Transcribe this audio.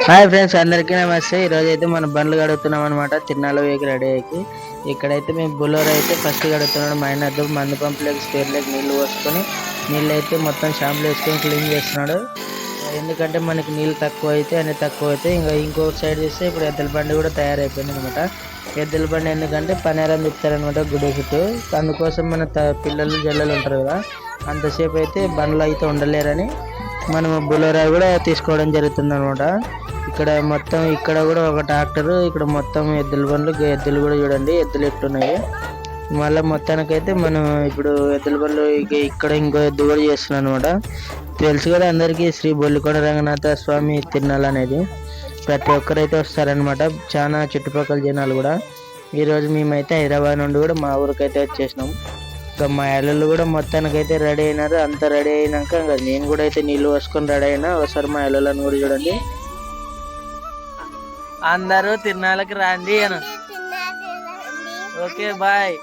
Hi friends, అందరికీ నమస్తే. ఈరోజు అయితే మనం బండ్లు కడుగుతున్నాం అనమాట. తిరునాళ్ళ వేకి రెడీ అయ్యి ఇక్కడైతే మేము బులోర్ అయితే ఫస్ట్ కడుగుతున్నాడు. మా ఆయన మందు పంపులోకి స్పేర్లోకి నీళ్లు పోసుకొని నీళ్ళు అయితే మొత్తం షాంపులు వేసుకొని క్లీన్ చేస్తున్నాడు. ఎందుకంటే మనకి నీళ్ళు తక్కువ అయితే అన్ని తక్కువ అయితే ఇంకొక సైడ్ చూస్తే ఇప్పుడు ఎద్దుల బండి కూడా తయారైపోయింది అనమాట. ఎద్దుల బండి ఎందుకంటే పనేరం తిప్పుతారనమాట గుడి చుట్టూ. అందుకోసం మన పిల్లలు జల్లలు ఉంటారు కదా, అంతసేపు అయితే బండ్లు అయితే ఉండలేరని మనం బులోరా కూడా తీసుకోవడం జరుగుతుంది అనమాట. ఇక్కడ కూడా ఒక ట్రాక్టర్, ఇక్కడ మొత్తం ఎద్దుల బండ్లు, ఎద్దులు కూడా చూడండి ఎద్దులు ఎట్టున్నాయి. మళ్ళీ మొత్తానికైతే మనం ఇప్పుడు ఎద్దుల బండ్లు ఇక్కడ ఇంకో ఎద్దు కూడా చేస్తున్నాం అనమాట. తెలుసు కదా అందరికీ, శ్రీ బొల్లికొండ రంగనాథ స్వామి తిరునాళ్ళ అనేది ప్రతి ఒక్కరైతే వస్తారనమాట, చాలా చుట్టుపక్కల జనాలు కూడా. ఈరోజు మేమైతే హైదరాబాద్ నుండి కూడా మా ఊరికైతే వచ్చేసినాం. ఇంకా మా ఇళ్ళు కూడా మొత్తానికైతే రెడీ అయినారు. అంత రెడీ అయినాక ఇంకా నేను కూడా అయితే నీళ్ళు పోసుకొని రెడీ అయినా. ఒకసారి మా ఇళ్ళని కూడా చూడండి. అందరూ తిరునాళ్ళకి రండి అను. Okay bye.